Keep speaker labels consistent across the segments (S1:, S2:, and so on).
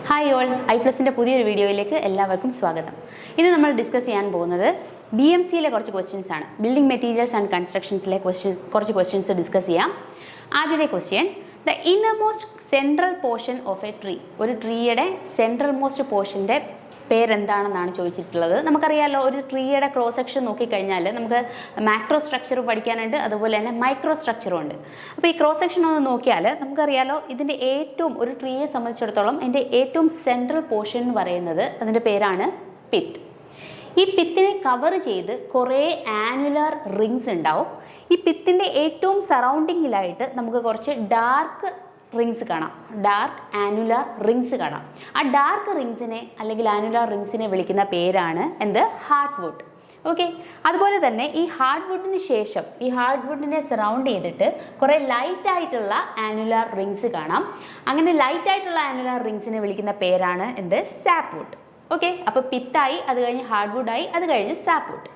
S1: Hi all, ഐ+ന്റെ പുതിയൊരു വീഡിയോയിലേക്ക് എല്ലാവർക്കും സ്വാഗതം. ഇന്ന് നമ്മൾ ഡിസ്കസ് ചെയ്യാൻ പോകുന്നത് BMCയിലെ കുറച്ച് ക്വസ്റ്റ്യൻസ് ആണ്. ബിൽഡിംഗ് മെറ്റീരിയൽസ് ആൻഡ് കൺസ്ട്രക്ഷൻസിലെ കുറച്ച് ക്വസ്റ്റ്യൻസ് ഡിസ്കസ് ചെയ്യാം. ആദ്യത്തെ question, the innermost central portion of a tree. ഒരു ട്രീയുടെ സെൻട്രൽ മോസ്റ്റ് പോർഷൻ്റെ പേരെന്താണെന്നാണ് ചോദിച്ചിട്ടുള്ളത്. നമുക്കറിയാമല്ലോ, ഒരു ട്രീയുടെ ക്രോസ് സെക്ഷൻ നോക്കിക്കഴിഞ്ഞാൽ നമുക്ക് മാക്രോ സ്ട്രക്ചർ പഠിക്കാനുണ്ട്, അതുപോലെ തന്നെ മൈക്രോ സ്ട്രക്ചറും ഉണ്ട്. അപ്പോൾ ഈ ക്രോസ് സെക്ഷൻ ഒന്ന് നോക്കിയാൽ നമുക്കറിയാമല്ലോ, ഇതിൻ്റെ ഒരു ട്രീയെ സംബന്ധിച്ചിടത്തോളം ഇതിൻ്റെ ഏറ്റവും സെൻട്രൽ പോർഷൻ എന്ന് പറയുന്നത് അതിൻ്റെ പേരാണ് പിത്ത്. ഈ പിത്തിനെ കവർ ചെയ്ത് കുറേ ആനുലാർ റിങ്സ് ഉണ്ടാവും. ഈ പിത്തിൻ്റെ ഏറ്റവും സറൗണ്ടിങ്ങിലായിട്ട് നമുക്ക് കുറച്ച് ഡാർക്ക് റിങ്സ് കാണാം, ഡാർക്ക് ആനുലാർ റിങ്സ് കാണാം. ആ ഡാർക്ക് റിങ്സിനെ അല്ലെങ്കിൽ ആനുലാർ റിങ്സിനെ വിളിക്കുന്ന പേരാണ് ഹാർഡ് വുഡ്. ഓക്കെ, അതുപോലെ തന്നെ ഈ ഹാർഡ് വുഡിന് ശേഷം ഈ ഹാർഡ് വുഡിനെ സറൗണ്ട് ചെയ്തിട്ട് കുറേ ലൈറ്റ് ആയിട്ടുള്ള ആനുലാർ റിങ്സ് കാണാം. അങ്ങനെ ലൈറ്റ് ആയിട്ടുള്ള ആനുലാർ റിങ്സിനെ വിളിക്കുന്ന പേരാണ് സാപ്പ് വുഡ്. ഓക്കെ, അപ്പോൾ പിത്തായി, അത് കഴിഞ്ഞ് ഹാർഡ് വുഡായി, അത് കഴിഞ്ഞ് സാപ്പ് വുഡ്.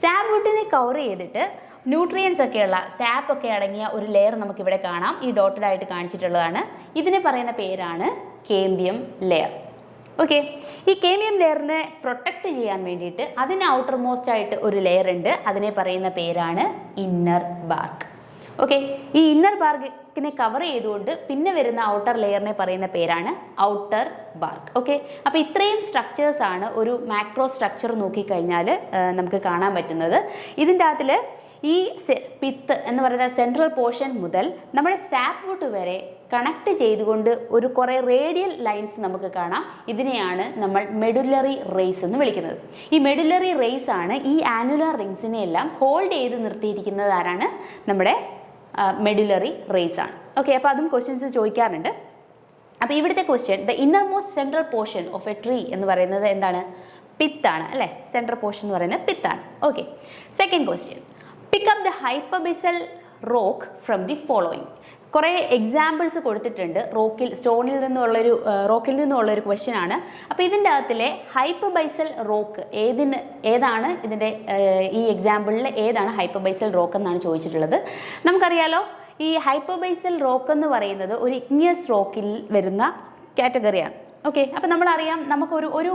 S1: സാപ്പ് വുഡിനെ കവർ ചെയ്തിട്ട് ന്യൂട്രിയൻസ് ഒക്കെയുള്ള സാപ്പ് ഒക്കെ അടങ്ങിയ ഒരു ലെയർ നമുക്കിവിടെ കാണാം. ഈ ഡോട്ടഡ് ആയിട്ട് കാണിച്ചിട്ടുള്ളതാണ്. ഇതിനെ പറയുന്ന പേരാണ് കേംബിയം ലെയർ. ഓക്കെ, ഈ കേംബിയം ലെയറിനെ പ്രൊട്ടക്റ്റ് ചെയ്യാൻ വേണ്ടിയിട്ട് അതിന് ഔട്ടർ മോസ്റ്റ് ആയിട്ട് ഒരു ലെയർ ഉണ്ട്. അതിനെ പറയുന്ന പേരാണ് ഇന്നർ ബാർക്ക്. ഓക്കെ, ഈ ഇന്നർ ബാർക്കിനെ കവർ ചെയ്തുകൊണ്ട് പിന്നെ വരുന്ന ഔട്ടർ ലെയറിനെ പറയുന്ന പേരാണ് ഔട്ടർ ബാർക്ക്. ഓക്കെ, അപ്പോൾ ഇത്രയും സ്ട്രക്ചേഴ്സ് ആണ് ഒരു മാക്രോ സ്ട്രക്ചർ നോക്കിക്കഴിഞ്ഞാൽ നമുക്ക് കാണാൻ പറ്റുന്നത്. ഇതിൻ്റെ അകത്തിൽ ഈ പിത്ത് എന്ന് പറയുന്ന സെൻട്രൽ പോർഷൻ മുതൽ നമ്മുടെ സാപ്പ് വുഡ് വരെ കണക്ട് ചെയ്തുകൊണ്ട് ഒരു കുറേ റേഡിയൽ ലൈൻസ് നമുക്ക് കാണാം. ഇതിനെയാണ് നമ്മൾ മെഡുലറി റേസ് എന്ന് വിളിക്കുന്നത്. ഈ മെഡുലറി റേസ് ആണ് ഈ ആനുലാർ റിങ്സിനെ എല്ലാം ഹോൾഡ് ചെയ്ത് നിർത്തിയിരിക്കുന്നത്. ആരാണ്? നമ്മുടെ മെഡുലറി റേസ് ആണ്. ഓക്കെ, അപ്പോൾ അതും ക്വസ്റ്റ്യൻസ് ചോദിക്കാറുണ്ട്. അപ്പോൾ ഇവിടുത്തെ question, the innermost central portion of a tree എന്ന് പറയുന്നത് എന്താണ്? പിത്താണ് അല്ലേ? സെൻട്രൽ പോർഷൻ എന്ന് പറയുന്നത് പിത്താണ്. Okay, second question, pick up the hypabyssal rock from the following. കുറേ എക്സാമ്പിൾസ് കൊടുത്തിട്ടുണ്ട്. റോക്കിൽ നിന്നുള്ളൊരു ക്വസ്റ്റ്യൻ ആണ്. അപ്പോൾ ഇതിൻ്റെ അകത്തിലെ ഹൈപ്പബൈസൽ റോക്ക് ഏതാണ് ഇതിൻ്റെ ഈ എക്സാമ്പിളിൽ ഏതാണ് ഹൈപ്പബൈസൽ റോക്ക് എന്നാണ് ചോദിച്ചിട്ടുള്ളത്. നമുക്കറിയാലോ, ഈ ഹൈപ്പബൈസൽ റോക്ക് എന്ന് പറയുന്നത് ഒരു ഇഗ്നിയസ് റോക്കിൽ വരുന്ന കാറ്റഗറിയാണ്. ഓക്കെ, അപ്പം നമ്മളറിയാം, നമുക്കൊരു ഒരു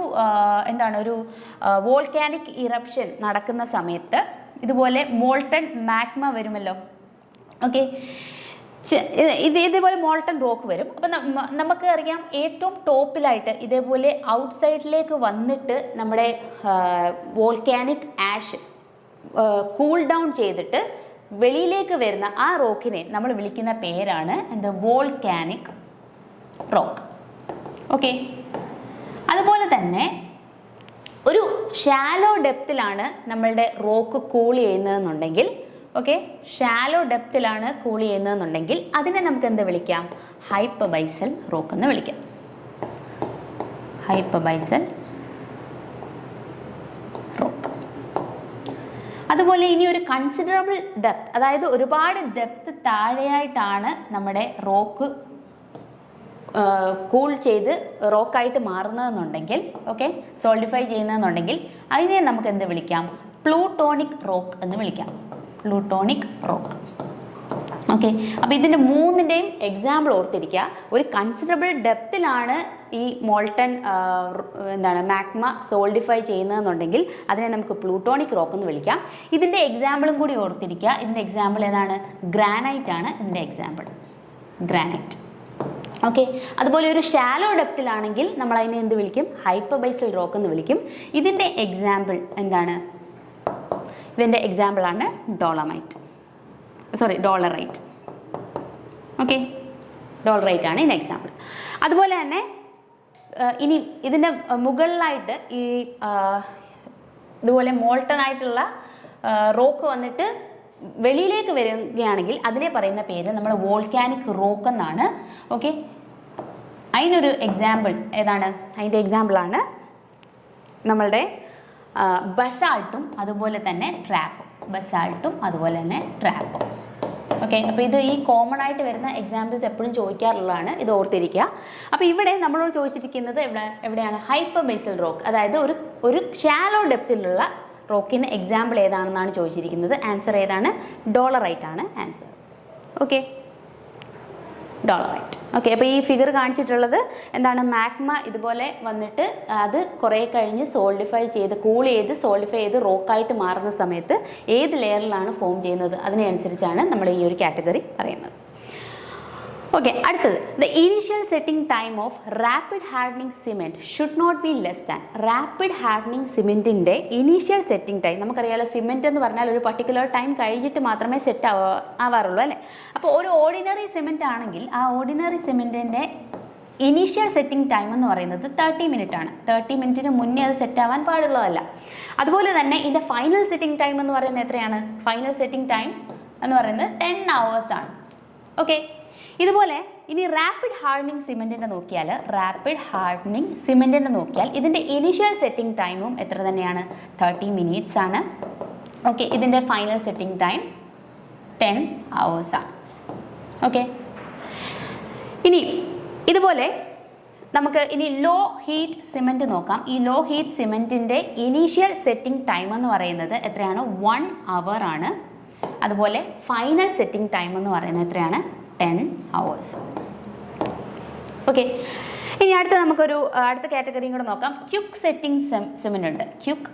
S1: വോൾക്കാനിക് ഇറപ്ഷൻ നടക്കുന്ന സമയത്ത് ഇതുപോലെ മോൾട്ടൺ മാഗ്മ വരുമല്ലോ. ഓക്കെ, ഇതേപോലെ മോൾട്ടൺ റോക്ക് വരും. അപ്പം നമുക്ക് അറിയാം, ഏറ്റവും ടോപ്പിലായിട്ട് ഇതേപോലെ ഔട്ട്സൈഡിലേക്ക് വന്നിട്ട് നമ്മുടെ വോൾക്കാനിക് ആഷ് കൂൾ ഡൗൺ ചെയ്തിട്ട് വെളിയിലേക്ക് വരുന്ന ആ റോക്കിനെ നമ്മൾ വിളിക്കുന്ന പേരാണ് വോൾക്കാനിക് റോക്ക്. ഓക്കെ, അതുപോലെ തന്നെ ഒരു ഷാലോ ഡെപ്തിലാണ് നമ്മളുടെ റോക്ക് കൂൾ ചെയ്യുന്നതെന്നുണ്ടെങ്കിൽ, ഓക്കെ, ഷാലോ ഡെപ്തിലാണ് കൂൾ ചെയ്യുന്നതെന്നുണ്ടെങ്കിൽ അതിനെ നമുക്ക് എന്ത് വിളിക്കാം? ഹൈപ്പബൈസൽ റോക്ക് എന്ന് വിളിക്കാം. Hypabyssal rock. അതുപോലെ ഇനി ഒരു കൺസിഡറബിൾ ഡെപ്ത്, അതായത് ഒരുപാട് ഡെപ്ത് താഴെയായിട്ടാണ് നമ്മുടെ റോക്ക് കൂൾ ചെയ്ത് റോക്കായിട്ട് മാറുന്നതെന്നുണ്ടെങ്കിൽ, ഓക്കെ, സോൾഡിഫൈ ചെയ്യുന്നതെന്നുണ്ടെങ്കിൽ അതിനെ നമുക്ക് എന്ത് വിളിക്കാം? പ്ലൂട്ടോണിക് റോക്ക് എന്ന് വിളിക്കാം. Plutonic rock. ഓക്കെ, അപ്പോൾ ഇതിൻ്റെ മൂന്നിൻ്റെയും എക്സാമ്പിൾ ഓർത്തിരിക്കുക. ഒരു കൺസിഡറബിൾ ഡെപ്തിലാണ് ഈ മോൾട്ടൺ മാഗ്മ സോൾഡിഫൈ ചെയ്യുന്നതെന്നുണ്ടെങ്കിൽ അതിനെ നമുക്ക് പ്ലൂട്ടോണിക് റോക്ക് എന്ന് വിളിക്കാം. ഇതിൻ്റെ എക്സാമ്പിളും കൂടി ഓർത്തിരിക്കുക. ഇതിൻ്റെ എക്സാമ്പിൾ ഏതാണ്? ഗ്രാനൈറ്റ് ആണ് ഇതിൻ്റെ എക്സാമ്പിൾ, ഗ്രാനൈറ്റ്. ഓക്കെ, അതുപോലെ ഒരു ഷാലോ ഡെപ്തിലാണെങ്കിൽ നമ്മൾ അതിനെ എന്ത് വിളിക്കും? ഹൈപ്പബൈസൽ റോക്ക് എന്ന് വിളിക്കും. ഇതിൻ്റെ എക്സാമ്പിൾ എന്താണ്? ഇതിൻ്റെ എക്സാമ്പിളാണ് ഡോളറൈറ്റ്. ഓക്കെ, ഡോളറൈറ്റ് ആണ് ഇതിൻ്റെ എക്സാമ്പിൾ. അതുപോലെ തന്നെ ഇനി ഇതിൻ്റെ മുകളിലായിട്ട് ഈ ഇതുപോലെ മോൾട്ടൺ ആയിട്ടുള്ള റോക്ക് വന്നിട്ട് വെളിയിലേക്ക് വരികയാണെങ്കിൽ അതിനെ പറയുന്ന പേര് നമ്മൾ വോൾക്കാനിക് റോക്ക് എന്നാണ്. ഓക്കെ, അതിനൊരു എക്സാമ്പിൾ ഏതാണ്? അതിൻ്റെ എക്സാമ്പിളാണ് നമ്മളുടെ ബസാൾട്ടും അതുപോലെ തന്നെ ട്രാപ്പും. ബസാൾട്ടും അതുപോലെ തന്നെ ട്രാപ്പും. ഓക്കെ, അപ്പോൾ ഇത് ഈ കോമൺ ആയിട്ട് വരുന്ന എക്സാമ്പിൾസ് എപ്പോഴും ചോദിക്കാറുള്ളതാണ്. ഇത് ഓർത്തിരിക്കുക. അപ്പോൾ ഇവിടെ നമ്മളോട് ചോദിച്ചിരിക്കുന്നത് എവിടെയാണ്? ഹൈപ്പബൈസൽ റോക്ക്, അതായത് ഒരു ഷാലോ ഡെപ്തിലുള്ള റോക്കിന് എക്സാമ്പിൾ ഏതാണെന്നാണ് ചോദിച്ചിരിക്കുന്നത്. ആൻസർ ഏതാണ്? ഡോളറൈറ്റ് ആണ് ആൻസർ. Okay, dolerite. ഓക്കെ, അപ്പോൾ ഈ ഫിഗർ കാണിച്ചിട്ടുള്ളത് എന്താണ്, മാഗ്മ ഇതുപോലെ വന്നിട്ട് അത് കുറേ കഴിഞ്ഞ് സോൾഡിഫൈ ചെയ്ത് കൂൾ ചെയ്ത് സോൾഡിഫൈ ചെയ്ത് റോക്കായിട്ട് മാറുന്ന സമയത്ത് ഏത് ലെയറിലാണ് ഫോം ചെയ്യുന്നത് അതിനനുസരിച്ചാണ് നമ്മൾ ഈ ഒരു കാറ്റഗറി പറയുന്നത്. ഓക്കെ, അടുത്തത് the initial setting time of rapid hardening cement should not be less than. Rapid hardening സിമെൻറ്റിൻ്റെ ഇനീഷ്യൽ സെറ്റിംഗ് ടൈം, നമുക്കറിയാലോ സിമെൻറ്റ് എന്ന് പറഞ്ഞാൽ ഒരു പർട്ടിക്കുലർ ടൈം കഴിഞ്ഞിട്ട് മാത്രമേ സെറ്റ് ആവാറുള്ളൂ അല്ലേ. അപ്പോൾ ഒരു ഓർഡിനറി സിമെൻറ്റ് ആണെങ്കിൽ ആ ഓർഡിനറി സിമെൻറ്റിൻ്റെ ഇനീഷ്യൽ സെറ്റിംഗ് ടൈം എന്ന് പറയുന്നത് 30 മിനിറ്റ് ആണ്. 30 മിനിറ്റിന് മുന്നേ അത് സെറ്റ് ആവാൻ പാടുള്ളതല്ല. അതുപോലെ തന്നെ ഇതിൻ്റെ ഫൈനൽ സെറ്റിംഗ് ടൈം എന്ന് പറയുന്നത് എത്രയാണ്? ഫൈനൽ സെറ്റിംഗ് ടൈം എന്ന് പറയുന്നത് 10 hours ആണ്. ഓക്കെ, ഇതുപോലെ ഇനി റാപ്പിഡ് ഹാർഡനിങ് സിമെൻറ്റിൻ്റെ നോക്കിയാൽ ഇതിൻ്റെ ഇനീഷ്യൽ സെറ്റിംഗ് ടൈമും എത്ര തന്നെയാണ്? 30 മിനിറ്റ്സ് ആണ്. ഓക്കെ, ഇതിൻ്റെ ഫൈനൽ സെറ്റിംഗ് ടൈം 10 hours ആണ്. ഓക്കെ, ഇനി ഇതുപോലെ നമുക്ക് ഇനി ലോ ഹീറ്റ് സിമെൻറ്റ് നോക്കാം. ഈ ലോ ഹീറ്റ് സിമെൻറ്റിൻ്റെ ഇനീഷ്യൽ സെറ്റിംഗ് ടൈം എന്ന് പറയുന്നത് എത്രയാണ്? 1 hour ആണ്. അതുപോലെ ഫൈനൽ സെറ്റിംഗ് ടൈം എന്ന് പറയുന്നത് എത്രയാണ്? 10 hours. ഓക്കെ, ഇനി നമുക്കൊരു അടുത്ത കാറ്റഗറിയും കൂടെ നോക്കാം. ക്യുക്ക് സെറ്റിംഗ് സിമെൻ്റ് ഉണ്ട്. ക്യുക്ക്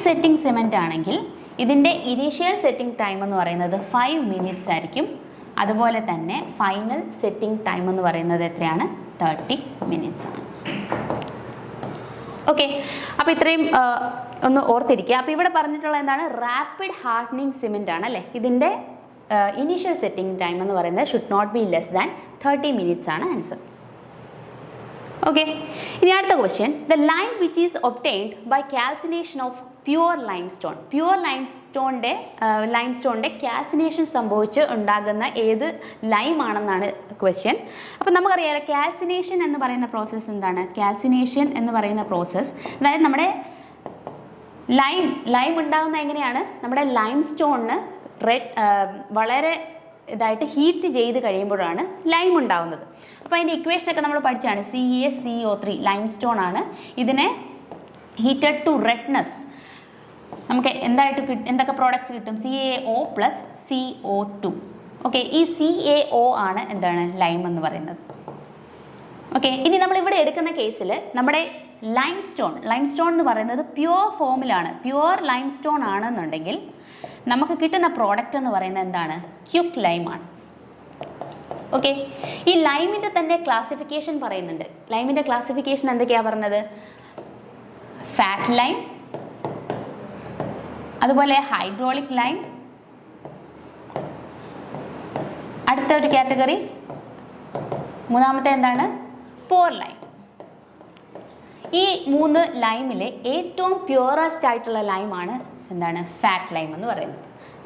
S1: സെറ്റിംഗ് സിമെൻ്റ് ആണെങ്കിൽ ഇതിൻ്റെ ഇനീഷ്യൽ സെറ്റിംഗ് ടൈം എന്ന് പറയുന്നത് 5 minutes ആയിരിക്കും. അതുപോലെ തന്നെ ഫൈനൽ സെറ്റിംഗ് ടൈം എന്ന് പറയുന്നത് എത്രയാണ്? 30 minutes ആണ്. ഓക്കെ, അപ്പോൾ ഇത്രയും ഒന്ന് ഓർത്തിരിക്കുക. അപ്പോൾ ഇവിടെ പറഞ്ഞിട്ടുള്ള എന്താണ്? റാപ്പിഡ് ഹാർഡനിങ് സിമെൻ്റ് ആണ് അല്ലേ. ഇതിൻ്റെ ഇനീഷ്യൽ സെറ്റിംഗ് ടൈം എന്ന് പറയുന്നത് should not be less than 30 minutes ആണ് ആൻസർ. ഓക്കെ, ഇനി അടുത്ത question. The lime which is obtained by calcination of pure limestone. Pure ലൈംസ്റ്റോണിൻ്റെ കാൽസിനേഷൻ സംഭവിച്ച് ഉണ്ടാകുന്ന ഏത് ലൈം ആണെന്നാണ് ക്വസ്റ്റ്യൻ. അപ്പോൾ നമുക്കറിയാലോ കാൽസിനേഷൻ എന്ന് പറയുന്ന പ്രോസസ്സ് എന്താണ്? കാൽസിനേഷൻ എന്ന് പറയുന്ന പ്രോസസ്സ് അതായത് നമ്മുടെ ലൈം ഉണ്ടാകുന്ന എങ്ങനെയാണ്? നമ്മുടെ ലൈംസ്റ്റോണിന് വളരെ ഇതായിട്ട് ഹീറ്റ് ചെയ്ത് കഴിയുമ്പോഴാണ് ലൈം ഉണ്ടാകുന്നത്. അപ്പോൾ അതിൻ്റെ ഇക്വേഷനൊക്കെ നമ്മൾ പഠിച്ചാണ്. CaCO3 ലൈംസ്റ്റോൺ ആണ്. ഇതിനെ ഹീറ്റഡ് ടു റെഡ്നെസ് നമുക്ക് എന്തൊക്കെ പ്രോഡക്ട്സ് കിട്ടും? CaO + CO2. ഓക്കെ, ഈ CaO ആണ് എന്താണ്? ലൈം എന്ന് പറയുന്നത്. ഓക്കെ, ഇനി നമ്മളിവിടെ എടുക്കുന്ന കേസിൽ നമ്മുടെ ലൈംസ്റ്റോൺ എന്ന് പറയുന്നത് പ്യുവർ ഫോമിലാണ്. പ്യുവർ ലൈംസ്റ്റോൺ ആണെന്നുണ്ടെങ്കിൽ നമുക്ക് കിട്ടുന്ന പ്രോഡക്റ്റ് എന്ന് പറയുന്നത് എന്താണ്? ക്യുക്ക് ലൈമാണ്. ഓക്കെ, ഈ ലൈമിൻ്റെ തന്നെ ക്ലാസിഫിക്കേഷൻ പറയുന്നുണ്ട്. ലൈമിൻ്റെ ക്ലാസിഫിക്കേഷൻ എന്തൊക്കെയാണ് പറഞ്ഞത്? ഫാറ്റ് ലൈം, അതുപോലെ ഹൈഡ്രോളിക് ലൈം, അടുത്ത ഒരു കാറ്റഗറി മൂന്നാമത്തെ എന്താണ്? പോർ ലൈം. ഈ 3 ലൈമിലെ ഏറ്റവും പ്യുവറസ്റ്റ് ആയിട്ടുള്ള ലൈമാണ് എന്താണ്? ഫാറ്റ് ലൈം എന്ന് പറയുന്നത്.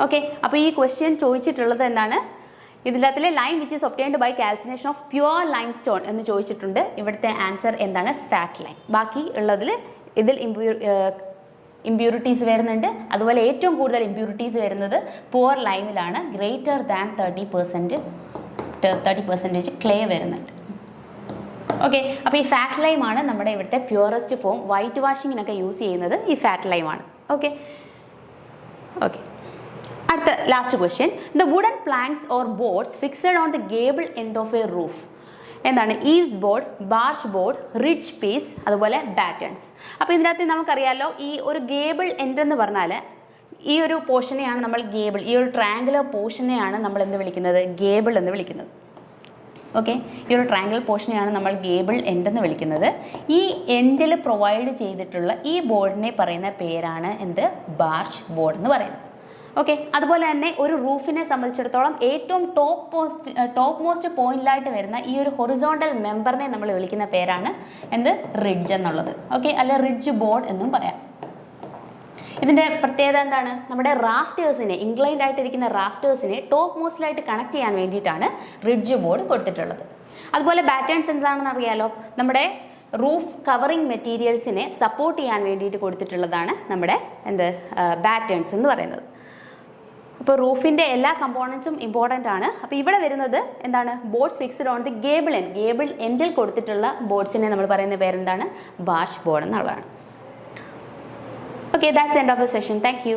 S1: ഓക്കെ, അപ്പോൾ ഈ ക്വസ്റ്റ്യൻ ചോദിച്ചിട്ടുള്ളത് എന്താണ്? ഇതിനകത്തിലെ lime which is obtained by calcination of pure limestone എന്ന് ചോദിച്ചിട്ടുണ്ട്. ഇവിടുത്തെ ആൻസർ എന്താണ്? Fat lime. ബാക്കി ഉള്ളതിൽ ഇതിൽ ഇമ്പ്യൂരിറ്റീസ് വരുന്നുണ്ട്. അതുപോലെ ഏറ്റവും കൂടുതൽ ഇമ്പ്യൂരിറ്റീസ് വരുന്നത് പുവർ ലൈമിലാണ്. ഗ്രേറ്റർ ദാൻ 30% ക്ലേ വരുന്നുണ്ട്. ഓക്കെ, അപ്പോൾ ഈ ഫാറ്റ് ലൈമാണ് നമ്മുടെ ഇവിടുത്തെ പ്യുവറസ്റ്റ് ഫോം. വൈറ്റ് വാഷിങ്ങിനൊക്കെ യൂസ് ചെയ്യുന്നത് ഈ ഫാറ്റ് ലൈമാണ്. ഓക്കെ, അടുത്ത last question. The wooden planks or boards fixed on the gable end of a roof എന്താണ്? Eaves board, barge board, ridge piece, അതുപോലെ ബാറ്റൺസ്. അപ്പോൾ ഇതിനകത്ത് നമുക്കറിയാമല്ലോ ഈ ഒരു ഗേബിൾ എൻഡ് എന്ന് പറഞ്ഞാൽ ഈ ഒരു പോർഷനെയാണ് നമ്മൾ ഗേബിൾ, ഈ ഒരു ട്രയാങ്കുലർ പോർഷനെയാണ് നമ്മൾ എന്ത് വിളിക്കുന്നത്? ഗേബിൾ എന്ന് വിളിക്കുന്നത്. ഓക്കെ, ഈ ഒരു ട്രയാങ്കിൾ പോർഷനെയാണ് നമ്മൾ ഗേബിൾ എൻഡ് എന്ന് വിളിക്കുന്നത്. ഈ എൻഡിൽ പ്രൊവൈഡ് ചെയ്തിട്ടുള്ള ഈ ബോർഡിനെ പറയുന്ന പേരാണ് എന്ത്? ബാർച്ച് ബോർഡ് എന്ന് പറയുന്നത്. ഓക്കെ, അതുപോലെ തന്നെ ഒരു റൂഫിനെ സംബന്ധിച്ചിടത്തോളം ഏറ്റവും ടോപ്പ് മോസ്റ്റ് പോയിന്റിലായിട്ട് വരുന്ന ഈ ഒരു ഹൊറിസോണ്ടൽ മെമ്പറിനെ നമ്മൾ വിളിക്കുന്ന പേരാണ് എന്ത്? റിഡ്ജ് എന്നുള്ളത്. ഓക്കെ, അല്ല റിഡ്ജ് ബോർഡ് എന്നും പറയാം. ഇതിൻ്റെ പ്രത്യേകത എന്താണ്? നമ്മുടെ റാഫ്റ്റേഴ്സിനെ, ഇൻക്ലൈൻഡ് ആയിട്ടിരിക്കുന്ന റാഫ്റ്റേഴ്സിനെ ടോപ്പ് മോസ്റ്റിലായിട്ട് കണക്ട് ചെയ്യാൻ വേണ്ടിയിട്ടാണ് റിഡ്ജ് ബോർഡ് കൊടുത്തിട്ടുള്ളത്. അതുപോലെ ബാറ്റേൺസ് എന്താണെന്ന് അറിയാലോ, നമ്മുടെ റൂഫ് കവറിങ് മെറ്റീരിയൽസിനെ സപ്പോർട്ട് ചെയ്യാൻ വേണ്ടിയിട്ട് കൊടുത്തിട്ടുള്ളതാണ് നമ്മുടെ ബാറ്റേൺസ് എന്ന് പറയുന്നത്. അപ്പോൾ റൂഫിൻ്റെ എല്ലാ കമ്പോണൻസും ഇമ്പോർട്ടൻ്റ് ആണ്. അപ്പോൾ ഇവിടെ വരുന്നത് എന്താണ്? Boards fixed on the gable end. Gable എൻഡിൽ കൊടുത്തിട്ടുള്ള ബോർഡ്സിനെ നമ്മൾ പറയുന്ന പേരെന്താണ്? ബാർച്ച് ബോർഡ് എന്നുള്ളതാണ്. Okay, that's the end of the session. Thank you.